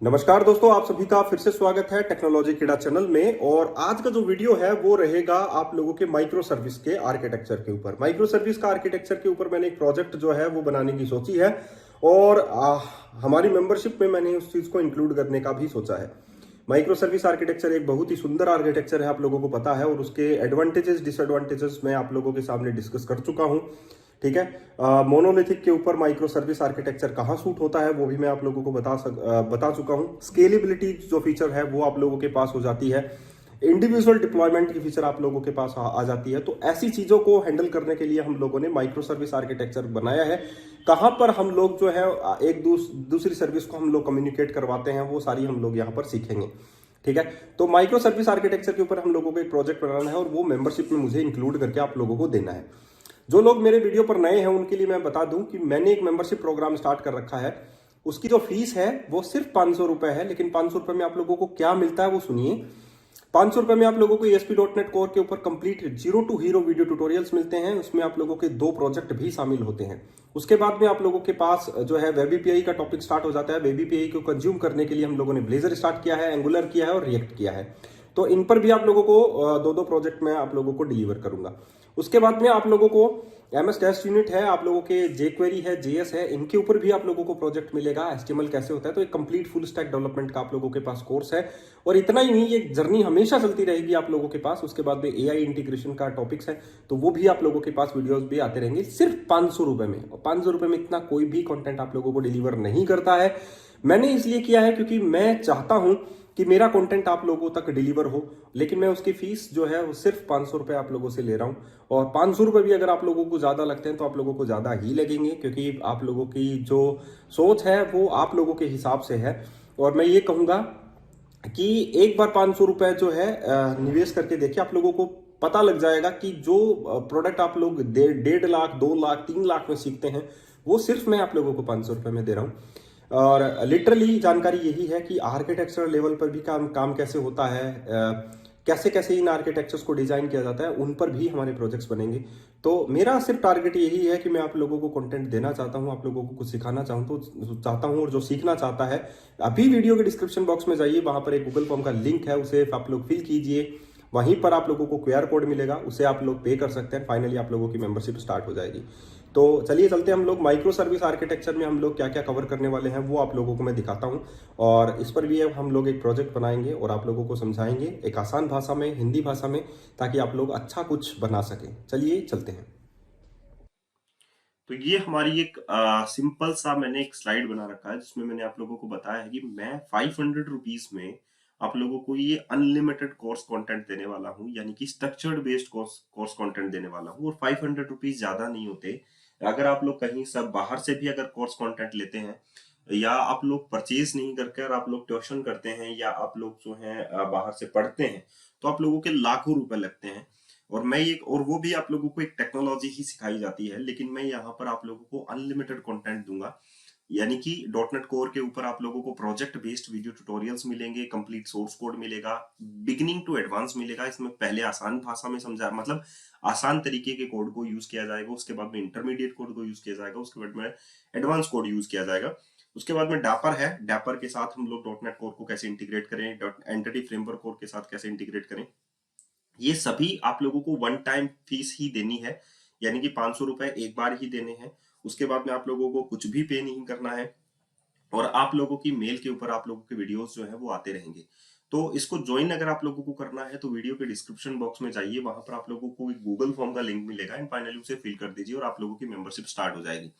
नमस्कार दोस्तों, आप सभी का फिर से स्वागत है टेक्नोलॉजी कीड़ा चैनल में। और आज का जो वीडियो है वो रहेगा आप लोगों के माइक्रो सर्विस के आर्किटेक्चर के ऊपर। माइक्रो सर्विस का आर्किटेक्चर के ऊपर मैंने एक प्रोजेक्ट जो है वो बनाने की सोची है और हमारी मेंबरशिप में मैंने उस चीज को इंक्लूड करने का भी सोचा है। माइक्रो सर्विस आर्किटेक्चर एक बहुत ही सुंदर आर्किटेक्चर है, आप लोगों को पता है, और उसके एडवांटेजेस डिसएडवांटेजेस मैं आप लोगों के सामने डिस्कस कर चुका हूं। ठीक है। मोनोलिथिक के ऊपर माइक्रो सर्विस आर्किटेक्चर कहाँ सूट होता है वो भी मैं आप लोगों को बता चुका हूँ। स्केलेबिलिटी जो फीचर है वो आप लोगों के पास हो जाती है। इंडिविजुअल डिप्लॉयमेंट की फीचर आप लोगों के पास आ जाती है। तो ऐसी चीजों को हैंडल करने के लिए हम लोगों ने माइक्रो सर्विस आर्किटेक्चर बनाया है। कहां पर हम लोग जो है एक दूसरी सर्विस को हम लोग कम्युनिकेट करवाते हैं वो सारी हम लोग यहाँ पर सीखेंगे। ठीक है। तो माइक्रो सर्विस आर्किटेक्चर के ऊपर हम लोगों को एक प्रोजेक्ट बनाना है और वो मेंबरशिप में मुझे इंक्लूड करके आप लोगों को देना है। जो लोग मेरे वीडियो पर नए हैं उनके लिए मैं बता दूं कि मैंने एक मेंबरशिप प्रोग्राम स्टार्ट कर रखा है। उसकी जो फीस है वो सिर्फ 500 रुपए है, लेकिन 500 रुपए में आप लोगों को क्या मिलता है वो सुनिए। 500 रुपए में आप लोगों को ASP.NET कोर के ऊपर complete zero to hero video tutorials मिलते हैं। उसमें आप लोगों के 2 प्रोजेक्ट भी शामिल होते हैं। उसके बाद में आप लोगों के पास जो है वेब एपीआई का टॉपिक स्टार्ट हो जाता है। वेब एपीआई को कंज्यूम करने के लिए हम लोगों ने ब्लेजर स्टार्ट किया है, एंगुलर किया है और रिएक्ट किया है। तो इन पर भी आप लोगों को 2-2 प्रोजेक्ट में आप लोगों को डिलीवर करूंगा। उसके बाद में आप लोगों को MS टेस्ट यूनिट है, आप लोगों के jQuery है, JS है, इनके ऊपर भी आप लोगों को प्रोजेक्ट मिलेगा। HTML कैसे होता है, तो एक कंप्लीट फुल स्टैक डेवलपमेंट का आप लोगों के पास कोर्स है। और इतना ही नहीं, ये जर्नी हमेशा चलती रहेगी आप लोगों के पास। उसके बाद में AI इंटीग्रेशन का टॉपिक्स है, तो वो भी आप लोगों के पास वीडियोस भी आते रहेंगे सिर्फ 500 रुपए में। और 500 रुपए में इतना कोई भी कंटेंट आप लोगों को डिलीवर नहीं करता है। मैंने इसलिए किया है क्योंकि मैं चाहता हूं कि मेरा कंटेंट आप लोगों तक डिलीवर हो, लेकिन मैं उसकी फीस जो है वो सिर्फ 500 रुपए आप लोगों से ले रहा हूं। और 500 रुपए भी अगर आप लोगों को ज्यादा लगते हैं तो आप लोगों को ज्यादा ही लगेंगे, क्योंकि आप लोगों की जो सोच है वो आप लोगों के हिसाब से है। और मैं ये कहूंगा कि एक बार 500 रुपए जो है निवेश करके देखिए, आप लोगों को पता लग जाएगा कि जो प्रोडक्ट आप लोग 1.5 लाख 2 लाख 3 लाख में सीखते हैं वो सिर्फ मैं आप लोगों को 500 रुपए में दे रहा हूँ। और लिटरली जानकारी यही है कि आर्किटेक्चर लेवल पर भी काम काम कैसे होता है, कैसे कैसे इन आर्किटेक्चर्स को डिजाइन किया जाता है, उन पर भी हमारे प्रोजेक्ट्स बनेंगे। तो मेरा सिर्फ टारगेट यही है कि मैं आप लोगों को कंटेंट देना चाहता हूं, आप लोगों को कुछ सिखाना चाहता हूं। और जो सीखना चाहता है अभी वीडियो के डिस्क्रिप्शन बॉक्स में जाइए, वहां पर एक गूगल फॉर्म का लिंक है, उसे आप लोग फिल कीजिए। वहीं पर आप लोगों को QR कोड मिलेगा, उसे आप लोग पे कर सकते हैं। फाइनली आप लोगों की मेंबरशिप स्टार्ट हो जाएगी। तो चलिए चलते हैं हम लोग माइक्रो सर्विस आर्किटेक्चर में हम लोग क्या क्या कवर करने वाले हैं वो आप लोगों को मैं दिखाता हूं। और इस पर भी हम लोग एक प्रोजेक्ट बनाएंगे और आप लोगों को समझाएंगे एक आसान भाषा में, हिंदी भाषा में, ताकि आप लोग अच्छा कुछ बना सकें। चलिए चलते हैं। तो ये हमारी एक सिंपल सा मैंने एक स्लाइड बना रखा है जिसमें मैंने आप लोगों को बताया है कि मैं 500 रुपीज में आप लोगों को ये अनलिमिटेड कोर्स कंटेंट देने वाला हूँ, यानी कि स्ट्रक्चर्ड बेस्ड कोर्स कंटेंट देने वाला हूँ। और 500 रुपीज ज्यादा नहीं होते। अगर आप लोग कहीं सब बाहर से भी अगर कोर्स कंटेंट लेते हैं, या आप लोग परचेज नहीं करके और आप लोग ट्यूशन करते हैं, या आप लोग जो है बाहर से पढ़ते हैं, तो आप लोगों के लाखों रुपए लगते हैं। और मैं ये, और वो भी आप लोगों को एक टेक्नोलॉजी ही सिखाई जाती है, लेकिन मैं यहाँ पर आप लोगों को अनलिमिटेड कंटेंट दूंगा। यानी कि .NET कोर के ऊपर आप लोगों को प्रोजेक्ट बेस्ड वीडियो ट्यूटोरियल्स मिलेंगे, कंप्लीट सोर्स कोड मिलेगा, बिगिनिंग टू एडवांस मिलेगा। इसमें पहले आसान भाषा में समझा, मतलब आसान तरीके के कोड को यूज किया जाएगा, उसके बाद में इंटरमीडिएट कोड को यूज किया जाएगा, उसके बाद में एडवांस कोड यूज किया जाएगा। उसके बाद में डैपर है, डैपर के साथ हम लोग .NET कोर को कैसे इंटीग्रेट करें, एंटिटी फ्रेमवर्क कोड के साथ कैसे इंटीग्रेट करें, ये सभी आप लोगों को वन टाइम फीस ही देनी है। यानी कि 500 रुपए एक बार ही देने हैं। उसके बाद में आप लोगों को कुछ भी पे नहीं करना है। और आप लोगों की मेल के ऊपर आप लोगों के वीडियोस जो है वो आते रहेंगे। तो इसको ज्वाइन अगर आप लोगों को करना है तो वीडियो के डिस्क्रिप्शन बॉक्स में जाइए, वहां पर आप लोगों को एक गूगल फॉर्म का लिंक मिलेगा, एंड फाइनली उसे फिल कर दीजिए और आप लोगों की मेंबरशिप स्टार्ट हो जाएगी।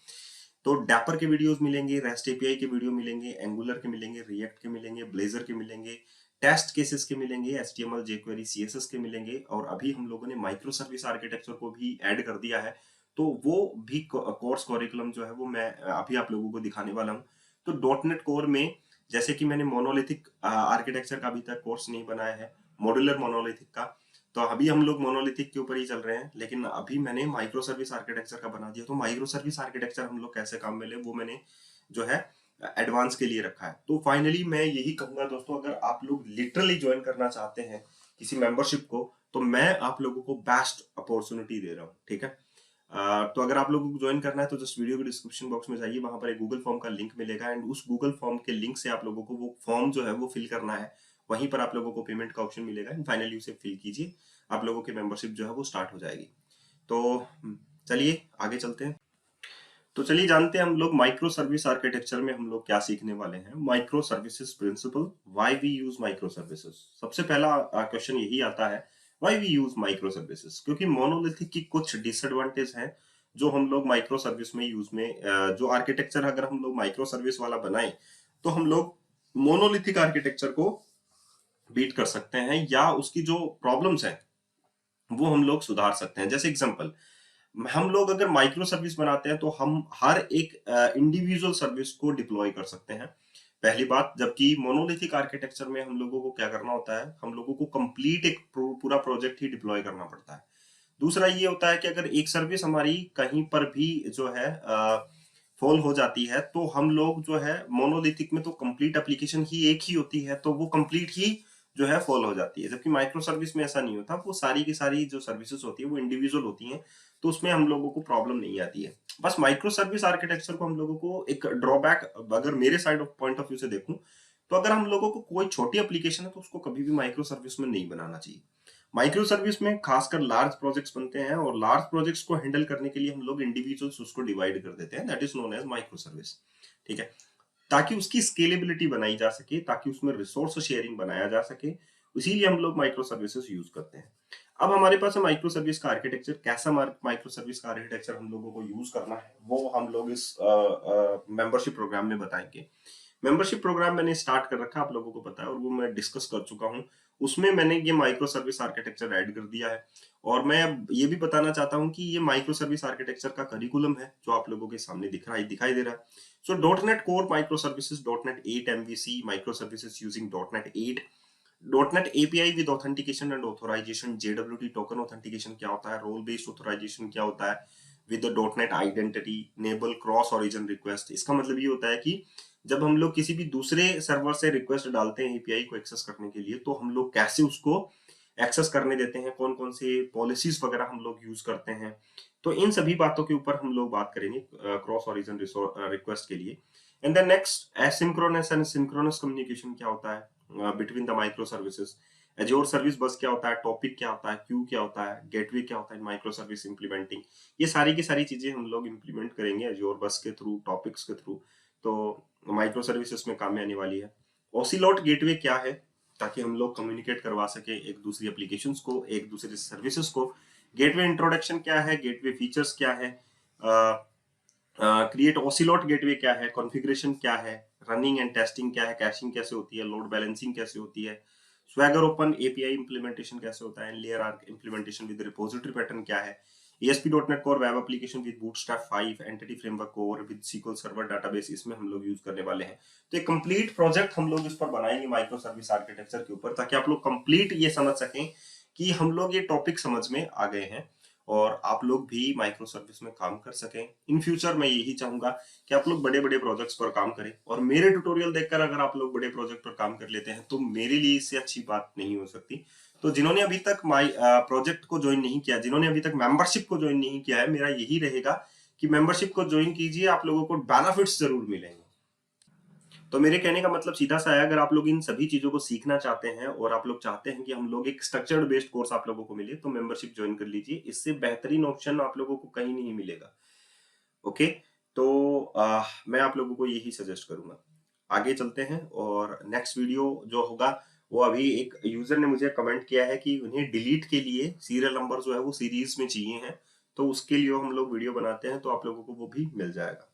तो डैपर के वीडियोस मिलेंगे, रेस्ट एपीआई के वीडियो मिलेंगे, एंगुलर के मिलेंगे, रिएक्ट के मिलेंगे, ब्लेजर के मिलेंगे, टेस्ट केसेस के मिलेंगे, HTML jQuery CSS के मिलेंगे। और अभी हम लोगों ने माइक्रो सर्विस आर्किटेक्चर को भी ऐड कर दिया है, तो वो भी कोर्स करिकुलम जो है वो मैं अभी आप लोगों को दिखाने वाला हूँ। तो .NET कोर में जैसे कि मैंने मोनोलिथिक आर्किटेक्चर का अभी तक कोर्स नहीं बनाया है, मॉड्यूलर मोनोलिथिक का, तो अभी हम लोग मोनोलिथिक के ऊपर ही चल रहे हैं। लेकिन अभी मैंने माइक्रो सर्विस आर्किटेक्चर का बना दिया। तो माइक्रो सर्विस आर्किटेक्चर हम लोग कैसे काम में ले, वो मैंने जो है एडवांस के लिए रखा है। तो फाइनली मैं यही कहूंगा दोस्तों, अगर आप लोग लिटरली ज्वाइन करना चाहते हैं किसी मेंबरशिप को, तो मैं आप लोगों को बेस्ट अपॉर्चुनिटी दे रहा हूँ। ठीक है। तो अगर आप लोगों को ज्वाइन करना है तो जस्ट वीडियो के डिस्क्रिप्शन बॉक्स में जाइए, वहां पर एक गूगल फॉर्म का लिंक मिलेगा एंड उस गूगल फॉर्म के लिंक से आप लोगों को वो फॉर्म जो है वो फिल करना है। वहीं पर आप लोगों को पेमेंट का ऑप्शन मिलेगा एंड फाइनली उसे फिल कीजिए, आप लोगों की मेंबरशिप जो है वो स्टार्ट हो जाएगी। तो चलिए आगे चलते हैं। तो चलिए जानते हैं हम लोग माइक्रो सर्विस आर्किटेक्चर में हम लोग क्या सीखने वाले हैं। Micro services principle, why we use micro services. सबसे पहला क्वेश्चन यही आता है, why we use micro services. क्योंकि मोनोलिथिक की कुछ डिसएडवांटेज हैं जो हम लोग माइक्रो सर्विस में यूज में जो आर्किटेक्चर अगर हम लोग माइक्रो सर्विस वाला बनाएं तो हम लोग मोनोलिथिक आर्किटेक्चर को बीट कर सकते हैं या उसकी जो प्रॉब्लम्स हैं वो हम लोग सुधार सकते हैं। जैसे एग्जांपल, हम लोग अगर माइक्रो सर्विस बनाते हैं तो हम हर एक इंडिविजुअल सर्विस को डिप्लॉय कर सकते हैं, पहली बात। जबकि मोनोलिथिक आर्किटेक्चर में हम लोगों को क्या करना होता है, हम लोगों को कंप्लीट एक पूरा प्रोजेक्ट ही डिप्लॉय करना पड़ता है। दूसरा ये होता है कि अगर एक सर्विस हमारी कहीं पर भी जो है फॉल हो जाती है तो हम लोग जो है मोनोलिथिक में तो कंप्लीट एप्लीकेशन ही एक ही होती है तो वो कंप्लीट ही जो है फॉल हो जाती है। जबकि माइक्रो सर्विस में ऐसा नहीं होता, वो सारी की सारी जो सर्विसेज होती है वो इंडिविजुअल होती हैं, तो उसमें हम लोगों को प्रॉब्लम नहीं आती है। बस माइक्रो सर्विस आर्किटेक्चर को हम लोगों को एक ड्रॉबैक, अगर मेरे side of point of view से देखूं तो अगर हम लोगों को कोई छोटी एप्लीकेशन है तो उसको कभी भी माइक्रो सर्विस में नहीं बनाना चाहिए। माइक्रो सर्विस में खासकर लार्ज प्रोजेक्ट्स बनते हैं और लार्ज प्रोजेक्ट्स को हैंडल करने के लिए हम लोग इंडिविजुअल्स उसको डिवाइड कर देते हैं, that is known as micro service. ठीक है, ताकि उसकी स्केलेबिलिटी बनाई जा सके, ताकि उसमें रिसोर्स शेयरिंग बनाया जा सके, इसीलिए हम लोग माइक्रो सर्विसेज यूज करते हैं। अब हमारे पास है माइक्रो सर्विस का आर्किटेक्चर। कैसा माइक्रो सर्विस का आर्किटेक्चर हम लोगों को यूज करना है वो हम लोग इस मेंबरशिप प्रोग्राम में बताएंगे। मेंबरशिप प्रोग्राम मैंने स्टार्ट कर रखा है, आप लोगों को पता है, और वो मैं डिस्कस कर चुका हूँ। उसमें मैंने ये माइक्रो सर्विस आर्किटेक्चर ऐड कर दिया है और मैं ये भी बताना चाहता हूँ कि ये माइक्रो सर्विस आर्किटेक्चर का करिकुलम है जो आप लोगों के सामने दिखाई दे रहा है। सो .NET Core microservices, .NET 8 MVC microservices using .NET 8, .NET API with authentication and authorization, JWT token authentication क्या होता है, role based authorization क्या होता है, with the .NET identity, enable cross origin request। इसका मतलब ये होता है कि जब हम लोग किसी भी दूसरे सर्वर से रिक्वेस्ट डालते हैं एपीआई को एक्सेस करने के लिए तो हम लोग कैसे उसको एक्सेस करने देते हैं, कौन कौन से पॉलिसीज वगैरह हम लोग यूज करते हैं। तो इन सभी बातों के ऊपर हम लोग बात करेंगे क्रॉस ओरिजिन रिक्वेस्ट के लिए। And then next, asynchronous and synchronous communication क्या होता है between the micro services. Azure service bus क्या होता है, टॉपिक क्या होता है, क्यू क्या होता है, गेटवे क्या होता है, माइक्रो सर्विस इंप्लीमेंटिंग। ये सारी की सारी चीजें हम लोग इंप्लीमेंट करेंगे एज्योर बस के थ्रू, टॉपिक्स के थ्रू। तो माइक्रो सर्विसेज में काम में आने वाली है। ओसिलोट गेटवे क्या है, ताकि हम लोग कम्युनिकेट करवा सके एक दूसरी एप्लीकेशंस को, एक दूसरे सर्विसेज को। गेटवे इंट्रोडक्शन क्या है, गेटवे फीचर्स क्या है, क्रिएट ओसिलोट गेटवे क्या है, कॉन्फ़िगरेशन क्या है, रनिंग एंड टेस्टिंग क्या है, कैशिंग कैसे होती है, लोड बैलेंसिंग कैसे होती है, स्वैगर ओपन एपीआई इंप्लीमेंटेशन कैसे होता है, layer arc implementation with repository pattern क्या है, ASP.NET Core web application with bootstrap 5, entity framework core with SQL server database, इसमें हम लोग यूज करने वाले हैं। तो एक कंप्लीट प्रोजेक्ट हम लोग इस पर बनाएंगे माइक्रो सर्विस आर्किटेक्चर के ऊपर, ताकि आप लोग कंप्लीट ये समझ सकें कि हम लोग ये टॉपिक समझ में आ गए हैं और आप लोग भी माइक्रो सर्विस में काम कर सकें। इन फ्यूचर मैं यही चाहूंगा कि आप लोग बड़े बड़े प्रोजेक्ट्स पर काम करें और मेरे ट्यूटोरियल देखकर अगर आप लोग बड़े प्रोजेक्ट पर काम कर लेते हैं तो मेरे लिए इससे अच्छी बात नहीं हो सकती। तो जिन्होंने अभी तक माई प्रोजेक्ट को ज्वाइन नहीं किया, जिन्होंने अभी तक मेंबरशिप को ज्वाइन नहीं किया है, मेरा यही रहेगा कि मेंबरशिप को ज्वाइन कीजिए, आप लोगों को बेनिफिट्स जरूर मिलेंगे। तो मेरे कहने का मतलब सीधा सा है, अगर आप लोग इन सभी चीजों को सीखना चाहते हैं और आप लोग चाहते हैं कि हम लोग एक स्ट्रक्चर्ड बेस्ड कोर्स आप लोगों को मिले तो मेंबरशिप ज्वाइन कर लीजिए। इससे बेहतरीन ऑप्शन आप लोगों को कहीं नहीं मिलेगा। ओके, तो मैं आप लोगों को यही सजेस्ट करूंगा। आगे चलते हैं और नेक्स्ट वीडियो जो होगा वो, अभी एक यूजर ने मुझे कमेंट किया है कि उन्हें डिलीट के लिए सीरियल नंबर जो है वो सीरीज में चाहिए हैं, तो उसके लिए हम लोग वीडियो बनाते हैं तो आप लोगों को वो भी मिल जाएगा।